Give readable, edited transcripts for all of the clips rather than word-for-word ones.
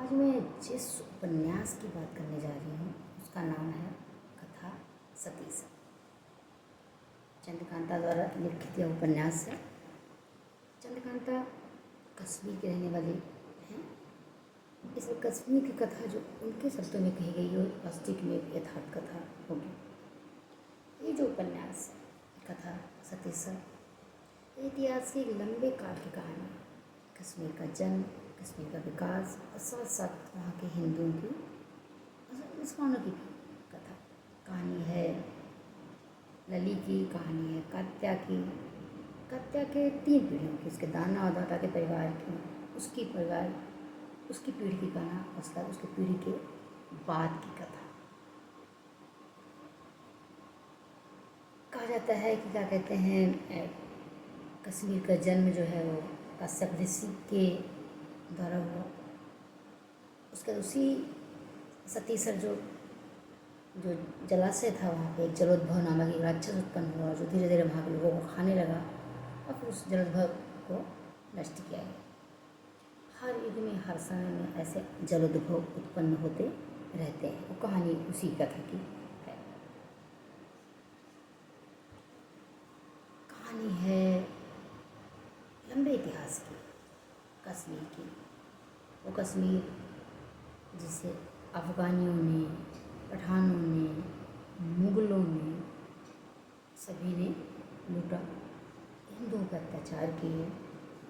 आज मैं जिस उपन्यास की बात करने जा रही हूँ उसका नाम है कथा सतीश। चंद्रकांता द्वारा लिखित यह उपन्यास है। चंद्रकांता कश्मीर के रहने वाले हैं। इस कश्मीर की कथा जो उनके शब्दों में कही गई हो वास्तविक में यथार्थ कथा होगी। ये जो उपन्यास है कथा सतीश इतिहास की एक लंबे काल की कहानी, कश्मीर का जन्म, कश्मीर का विकास और साथ साथ वहाँ के हिंदुओं की मुसलमानों की भी कथा कहानी है। लली की कहानी है, कात्या की, कात्या के 3 पीढ़ियों की, उसके दाना और दादा के परिवार की, उसकी परिवार, उसकी पीढ़ी की कहानी, उसकी पीढ़ी के बाद की कथा। कहा जाता है कि क्या कहते हैं, कश्मीर का जन्म जो है वो कश्यप ऋषि के द्वारा हुआ। उसके उसी सतीसर जो जलाशय था वहाँ पे एक जलोद्भव नामक एक राक्षस उत्पन्न हुआ जो धीरे धीरे वहाँ के लोगों को खाने लगा और फिर उस जलोद्भव को नष्ट किया गया। हर युग में हर समय में ऐसे जलोद्भव उत्पन्न होते रहते हैं। वो कहानी उसी कथा की है। कहानी है लंबे इतिहास की, कश्मीर की। वो कश्मीर जिसे अफ़गानियों ने, पठानों ने, मुग़लों ने, सभी ने लूटा, हिंदुओं पर अत्याचार किए।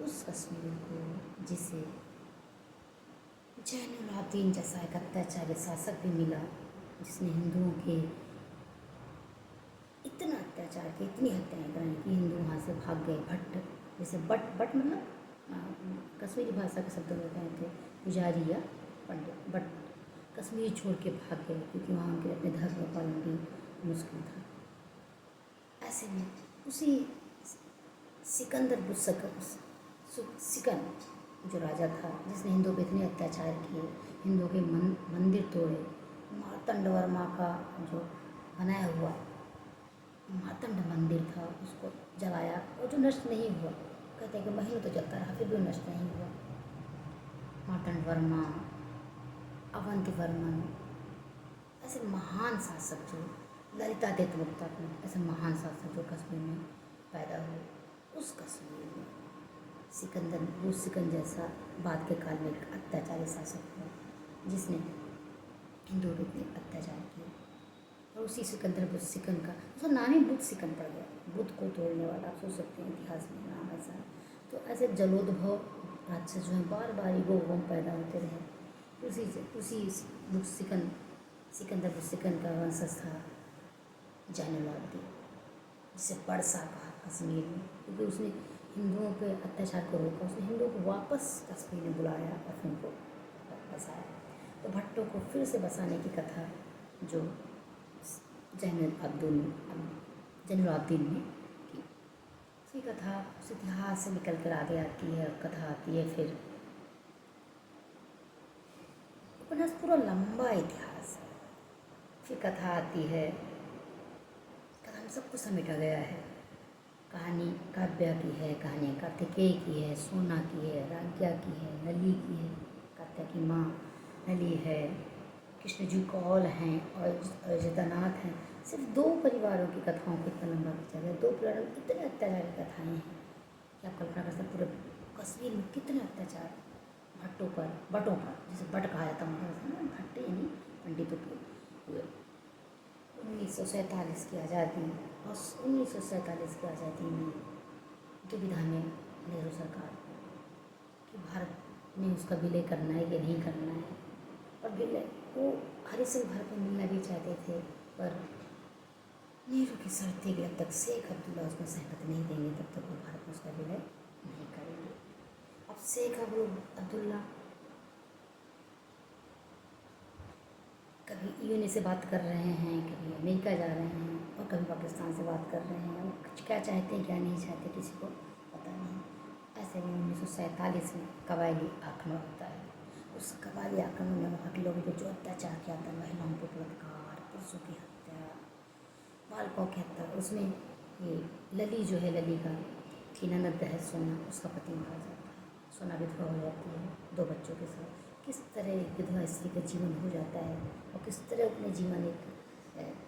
उस कश्मीर को जिसे जैनुलाब्दीन जैसा एक अत्याचारी शासक भी मिला, जिसने हिंदुओं के इतना अत्याचार किया, इतनी हत्याएँ कराई कि हिंदू वहाँ से भाग गए। भट्ट जैसे बट मतलब कश्मीरी भाषा के शब्दों में कहते हैं पुजारी या पंडित। बट कश्मीर छोड़ के भाग गए क्योंकि वहाँ उनके अपने धर्म का पालन भी मुश्किल था। ऐसे में उसी सिकंदर सिकन जो राजा था जिसने हिंदुओं पर इतने अत्याचार किए, हिंदुओं के मंदिर तोड़े, मार्तंड वर्मा का जो बनाया हुआ मार्तंड मंदिर था उसको जलाया और जो नष्ट नहीं हुआ, कहते हैं कि महीनों तो जलता रहा फिर भी नष्ट नहीं हुआ। मार्तंड वर्मा, अवंतिवर्मन, ऐसे महान शासक जो ललितादित्य गुप्ता ऐसे महान शासक जो कश्मीर में पैदा हुए, उस कश्मीर में सिकंदर जैसा बाद के काल में एक अत्याचारी शासक हुआ जिसने हिंदुओं पर इतने अत्याचार किए। और उसी सिकंदर का उसका नाम ही बुद्ध सिकन पड़ गया, बुद्ध को तोड़ने वाला। आप सोच सकते हैं इतिहास में नाम ऐसा है। तो ऐसे जलोद्भव राक्षस जो हैं बार बार युगों पैदा होते रहे। उसी बुद्ध सिकंदर का वंशज था जैनुलाब्दीन, जिसे परसा कहा कश्मीर में, क्योंकि उसने हिंदुओं पे अत्याचार को रोका। उसने हिंदुओं को वापस कश्मीर में बुलाया और उनको बसाया। तो भट्टों को फिर से बसाने की कथा जो जैनुलाब्दीन ने की, उसकी कथा उस इतिहास से निकल कर आगे आती है। कथा आती है फिर उपन्यास पूरा लंबा इतिहास है। फिर कथा आती है, कथा में सब कुछ समेटा गया है। कहानी काव्या की है, कहानी कार्तिकेय की है, सोना की है, राज्ञा की है, लली की है, कात्या की माँ लली है, कृष्ण जी कौल हैं और जगन्नाथ हैं। सिर्फ 2 परिवारों की कथाओं को इतना लंबा खींचा गया। 2 परिवारों में इतने अत्याचारी कथाएँ हैं कि आप कल्पना कर सकते पूरे कश्मीर में कितने अत्याचार बटों पर, जिसे बट कहा जाता है, भट्टे यानी पंडितों के हुए। 1947 की आज़ादी और 1947 की आज़ादी में दुविधा में नेहरू सरकार कि भारत में उसका विलय करना है या नहीं करना है। और विलय वो हरि सिंह भारत में मिलना भी चाहते थे, पर नेहरू की शर्त थी कि जब तक शेख अब्दुल्ला उसमें सहमति नहीं देंगे तब तक वो भारत में उसका विलय नहीं करेंगे। अब शेख अब्दुल्ला कभी यूएन से बात कर रहे हैं, कभी अमेरिका जा रहे हैं और कभी पाकिस्तान से बात कर रहे हैं। वो क्या चाहते हैं क्या नहीं चाहते किसी को पता नहीं। ऐसे में 1947 में कबायली आक्रमण होता है। उस कबायली आक्रमण में वहाँ के लोगों पर जो अत्याचार किया था, महिलाओं पर बलात्कार, पुरुषों की हत्या, बालकों की हत्या, उसमें ये लली जो है, लली का की ननद है सोना, उसका पति मारा जाता है। सोना विधवा हो जाती है 2 बच्चों के साथ। किस तरह एक विधवा स्त्री का जीवन हो जाता है और किस तरह अपने जीवन एक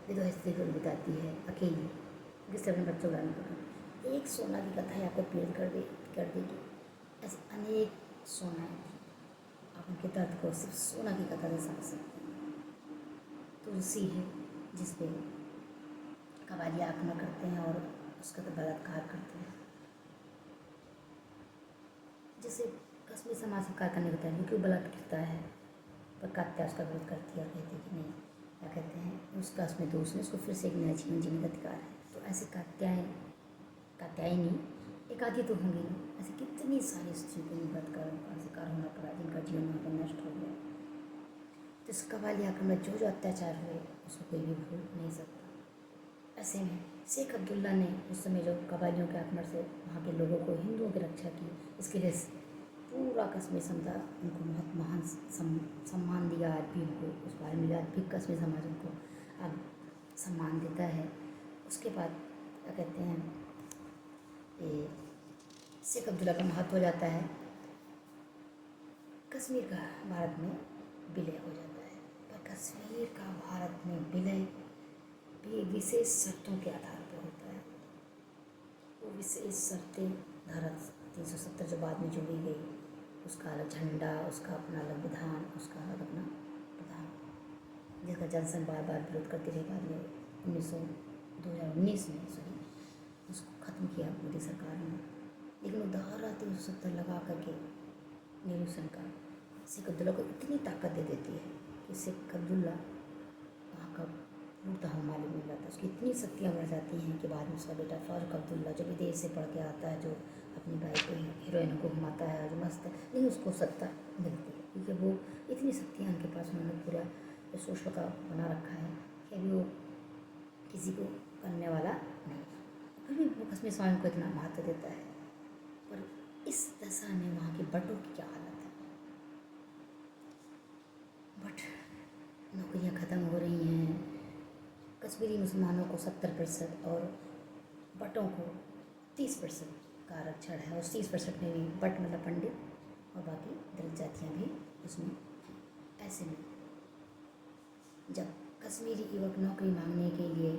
विधवा स्त्री को बिताती है अकेली, किस तरह अपने बच्चों को लाना पड़ता। एक सोना की कथा है आपको प्रेरित कर देगी। ऐसे अनेक सोनाएँ आप उनके दर्द को सिर्फ सोना की कथा से समझ सकते हैं। तुलसी है जिस पे कबालिया आक्रमण करते हैं और उसका तो बलात्कार करते हैं, जिसे कश्मीर समाज स्वीकार करने को तैयार क्योंकि वो बलात्कृता है, पर कात्या उसका विरोध करती है और कहती है कि नहीं, क्या कहते हैं, उसका उसमें दोष नहीं, उसको फिर से एक नया जीवन जीने का अधिकार है। तो ऐसे कात्यायनी एक आधी तो होंगी ना, ऐसे कितनी सारी स्त्रियों को बलात्कार का शिकार होना पड़ा जिनका जीवन वहाँ पर नष्ट हो गया। तो इस कबाली आक्रमण जो अत्याचार हुए उसको कोई भी भूल नहीं सकता। ऐसे में शेख अब्दुल्ला ने उस समय जो कबालियों के आक्रमण से वहाँ के लोगों को, हिंदुओं की रक्षा की, इसके लिए पूरा कश्मीर समुदाय उनको बहुत महान सम्मान दिया। आज भी उनको उस बारे में आज भी कश्मीर समाज उनको अब सम्मान देता है। उसके बाद क्या कहते हैं, ये शेख अब्दुल्ला का महत्व हो जाता है, कश्मीर का भारत में विलय हो जाता है। पर कश्मीर का भारत में विलय भी विशेष शर्तों के आधार पर होता है। वो विशेष शर्तें धारा 370 जो बाद में जोड़ी गई, उसका अलग झंडा, उसका अपना अलग विधान, उसका अलग अपना प्रधान, जिसका जनसंघ बार बार विरोध करती रही। बाद में 2019 में उसको ख़त्म किया मोदी सरकार ने। लेकिन वो धारा 370 लगा करके नेहरू सरकार शेख अब्दुल्ला को इतनी ताकत दे देती है कि शेख अब्दुल्ला वहाँ का पूर्णतः मालिक मिल जाता है। उसकी इतनी शक्तियाँ बढ़ जाती हैं कि बाद में उसका बेटा फारूक अब्दुल्ला जो विदेश से पढ़ के आता है, जो अपनी बाइक को हीरोइन को घुमाता है, जो मस्त है, लेकिन उसको सत्ता मिलती है क्योंकि वो इतनी शक्तियाँ उनके पास, उन्होंने पूरा सोच का बना रखा है कि अभी वो किसी को करने वाला नहीं। फिर भी वो कश्मीर समाज को इतना महत्व देता है। पर इस दशा में वहाँ की बटों की क्या हालत है। बट नौकरियाँ ख़त्म हो रही हैं, कश्मीरी मुसलमानों को 70% और बटों को 30% का आरक्षण है। और 30% में भी बट मतलब पंडित और बाकी दलित जातियाँ भी उसमें। ऐसे में जब कश्मीरी युवक नौकरी मांगने के लिए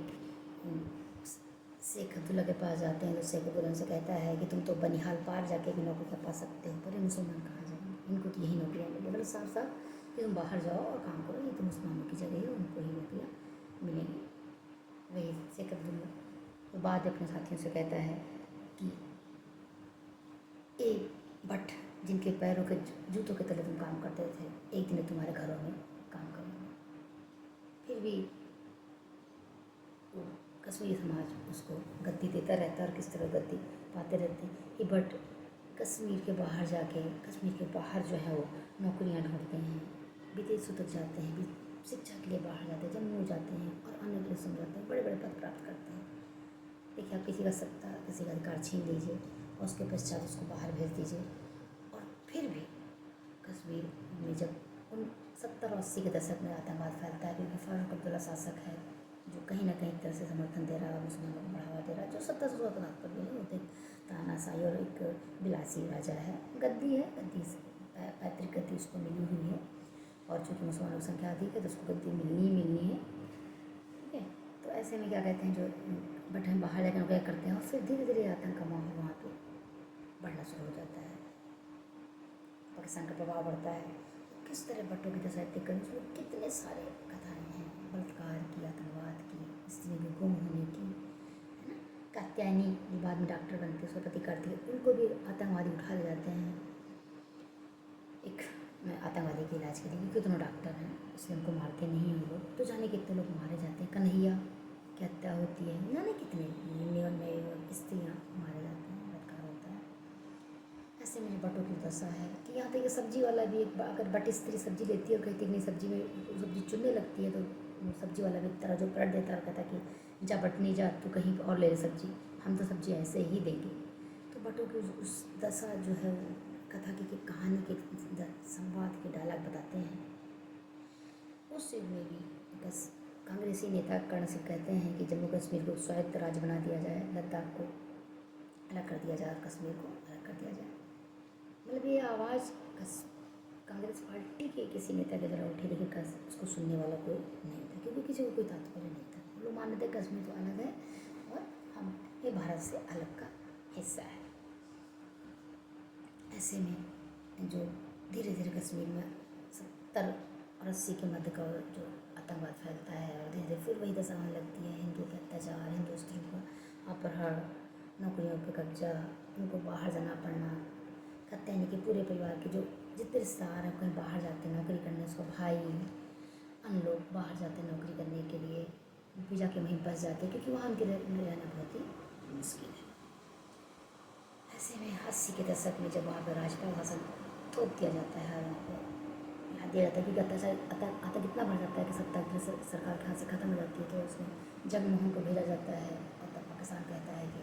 शेख अब्दुल्ला के पास जाते हैं तो शेख अब्दुल्ला उनसे कहता है कि तुम तो बनिहाल पार जाके भी नौकरियाँ पा सकते हो, पर ये मुसलमान कहाँ जाएंगे, इनको तो यही नौकरियाँ मिलेंगी। मतलब साफ साफ कि तुम बाहर जाओ और काम करो, ये तो मुसलमानों की जगह है, उनको ही नौकरियाँ मिलेंगी। वही शेख अब्दुल्ला तो बाद अपने साथियों से कहता है कि एक बट जिनके पैरों के जूतों के तले तुम काम करते थे, एक दिन तुम्हारे घरों में काम करूँगा। फिर भी वो कश्मीरी समाज उसको गद्दी देता रहता है और किस तरह गद्दी पाते रहते हैं। ये बट कश्मीर के बाहर जाके, कश्मीर के बाहर जो है वो नौकरियाँ ढूंढते हैं, विदेशों तक जाते हैं, शिक्षा के लिए बाहर जाते हैं, जम्मू जाते हैं और अन्य देशों में जाते हैं, बड़े बड़े पद प्राप्त करते हैं। देखिए, आप किसी का सत्ता, किसी का अधिकार छीन लीजिए और उसके पश्चात उसको बाहर भेज दीजिए। और फिर भी कश्मीर में जब उन 70 और 80 के दशक में आतंकवाद फैलता है, क्योंकि फारूक अब्दुल्ला शासक है जो कहीं ना कहीं तरह से समर्थन दे रहा है, मुसलमानों को बढ़ावा दे रहा है, जो सत्ता से स्वतंत्र पर भी नहीं होते, तानाशाही और एक विलासी राजा है, गद्दी है, गद्दी पैतृक गद्दी उसको मिली हुई है। और चूँकि मुसलमानों की संख्या अधिक है तो उसको गद्दी मिलनी ही मिलनी है। ठीक है, तो ऐसे में क्या कहते हैं, जो बट हम बाहर जाकर नौकरियाँ करते हैं और फिर धीरे धीरे आतंक का माहौल वहाँ पर बढ़ना शुरू हो जाता है, पाकिस्तान का प्रभाव बढ़ता है। किस तरह बट्टों की दशा देखकर उसमें कितने सारे कथाएँ हैं, बलात्कार की, आतंकवाद की, स्त्री के गुम होने की, है ना। कात्यायनी जो बाद में डॉक्टर बनती है, उसका पति करती है, उनको भी आतंकवादी उठा ले जाते हैं एक आतंकवादी के इलाज के लिए, क्योंकि दोनों डॉक्टर हैं, इसलिए उनको मारते नहीं हैं लोग। तो जाने कितने लोग मारे जाते हैं, कन्हैया की हत्या होती है, जाने कितने नए स्त्रियाँ मारे जाते हैं, बलात्कार होता है। ऐसे में बटों की दशा है कि यहाँ तक सब्जी वाला भी एक, अगर बट स्त्री सब्जी लेती है और कहती है नहीं सब्जी में सब्जी चुनने लगती है, तो सब्जी वाला भी तरह जो पलट देता है और कहता है कि जा बटनी जा, तू कहीं और ले सब्जी, हम तो सब्जी ऐसे ही देंगे। तो बटों की उस दशा जो है कथा की कहानी के संवाद के डायलॉग बताते हैं। उस युग में भी बस कांग्रेसी नेता कर्ण सिंह कहते हैं कि जम्मू कश्मीर को स्वायत्त राज्य बना दिया जाए, लद्दाख को अलग कर दिया जाए, कश्मीर को अलग कर दिया जाए। मतलब ये आवाज़ कांग्रेस कांग्रेस पार्टी के किसी नेता के द्वारा उठे, लेकिन उसको सुनने वाला कोई नहीं था, क्योंकि किसी को कोई तात्पर्य नहीं था। वो लोग मानते थे कश्मीर तो अलग है और हम ये भारत से अलग का हिस्सा है। ऐसे में जो धीरे धीरे कश्मीर में 70 और 80 के मध्य का जो आतंकवाद फैलता है, और धीरे धीरे फिर वही दशा होने लगती है, हिंदुओं के अत्याचार, हिंदू स्त्रियों का अपहरण, नौकरियों पर कब्जा, उनको बाहर जाना पड़ना, कहते हैं कि पूरे परिवार के जो जितने रिश्तेदार हैं कहीं बाहर जाते हैं नौकरी करने, उसका भाई अन्य लोग बाहर जाते हैं नौकरी करने के लिए, भी जाके वहीं बस जाते हैं, क्योंकि वहाँ उनके रहना बहुत ही मुश्किल है। ऐसे में 80 के दशक में जब वहाँ पर राजपाल शासन थोप दिया जाता है, वहाँ पर ध्यान दिया जाता है कि अत्याचार आतंक इतना बढ़ जाता है कि सत्ता की सरकार के हाथ से ख़त्म हो जाती है, तो उसमें जगमोहन को भेजा जाता है, और तब पाकिस्तान कहता है कि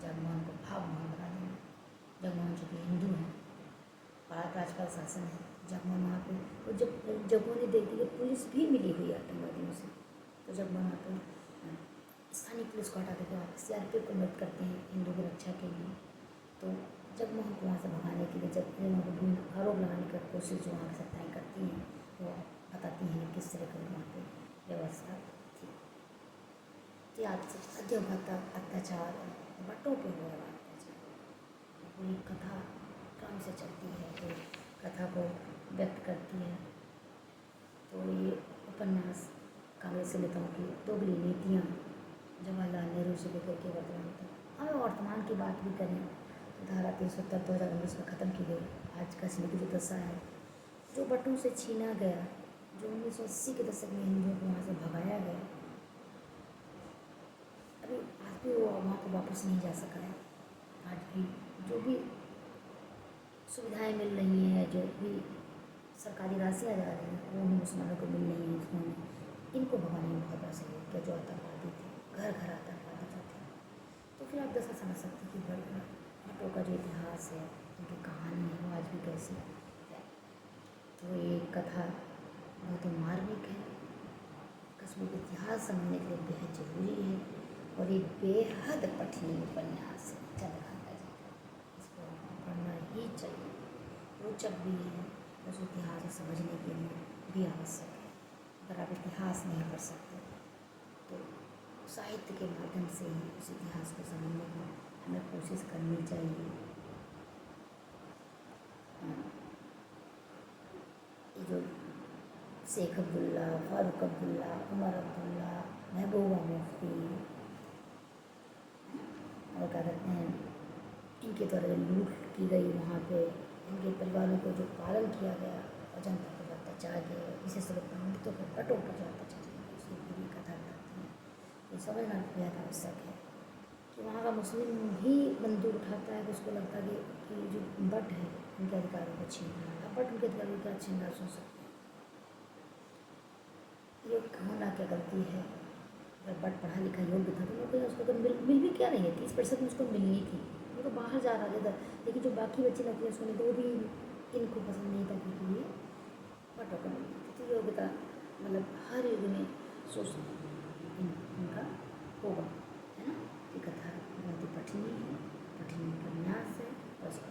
जगमोहन को भावमोहन बना देंगे। जगमोहन जो कि हिंदू हैं, राजपाल शासन है, जगमोहन वहाँ पे, और जब जगमोहन ने देखी कि पुलिस भी मिली हुई है आतंकवादियों से, तो जगमोहन वहाँ पर स्थानीय पुलिस को हटा देकर वहाँ पर CRPF को मदद करते हैं हिंदू की रक्षा के लिए। तो जगमोहन को वहाँ से भगाने के लिए जब वहाँ पर विभिन्न आरोप लगाने की कोशिश जो वहाँ की सत्ताएँ करती हैं, वो बताती हैं किस तरह की वहाँ पर व्यवस्था थी। तो आज अध्यापक अत्याचार बटों पर हुआ अत्याचार, पूरी कथा क्रम से चलती है, तो कथा को व्यक्त करती है। तो ये उपन्यास कांग्रेस नेताओं की दोगली नीतियाँ जवाहरलाल नेहरू से लेकर के वर्तमान तक, हमें वर्तमान की बात भी करें तो धारा 370 2019 में ख़त्म की गई। आज कश्मीर की जो दशा है, जो बटों से छीना गया, जो 1980 के दशक में हिंदुओं को वहाँ से भगाया गया, अभी आज भी वो वहाँ को वापस नहीं जा सका है। आज भी जो भी सुविधाएं मिल रही हैं, जो भी सरकारी राशियाँ जा रही हैं, वो उन्हें मुसलमानों को मिल रही हैं, उसमें इनको भगाने में बहुत बड़ा सहयोग किया जो आतंकवादी थे, घर घर आतंकवादी जो थे। तो फिर आप दशा समझ सकते कि बटों का जो इतिहास है, उनकी कहानी है, वो आज भी कैसी है। तो ये कथा बहुत ही मार्मिक है, कश्मीर का इतिहास समझने के लिए बेहद ज़रूरी है, और ये बेहद पठनीय उपन्यास है चंद्रकांता जी का, इसको पढ़ना ही चाहिए। रोचक भी है, उस इतिहास को समझने के लिए भी आवश्यक है। अगर आप इतिहास नहीं पढ़ सकते तो साहित्य के माध्यम से ही उस इतिहास को समझने की हमें कोशिश करनी चाहिए। ये जो शेख अब्दुल्ला, फारूक अब्दुल्ला, उमर अब्दुल्ला, महबूबा मुफ्ती, और क्या कहते हैं, इनके द्वारा लूट की गई वहाँ पे, इनके परिवारों को जो पालन किया गया और जनता को जो अत्याचार किया, विशेष रूप से पंडितों को बटों पर जो अत्याचार किया, उसकी पूरी कथा बताती है। ये समझना बेहद आवश्यक है कि वहाँ का मुस्लिम भी बंदूक उठाता है, तो उसको लगता है कि जो बट है उनके अधिकारों को छीन रहा है, बट उनके अधिकारों का छीन रहा सोच सकते हैं। ये होना क्या गलती है, अगर बट पढ़ा लिखा योग्य था तो नौकरी उसको तो मिल भी क्या नहीं है, 30% में उसको मिलनी थी, वो तो बाहर जा रहा था। लेकिन जो बाकी बच्चे नौकरी उसको नहीं, वो भी इनको पसंद नहीं था, क्योंकि ये बटों को मिलनी थी। तो योग्यता मतलब हर युग में शोषण उनका होगा, है ना। ये कथा बहुत ही पठनीय है, पठनीय उपन्यास है, और उसका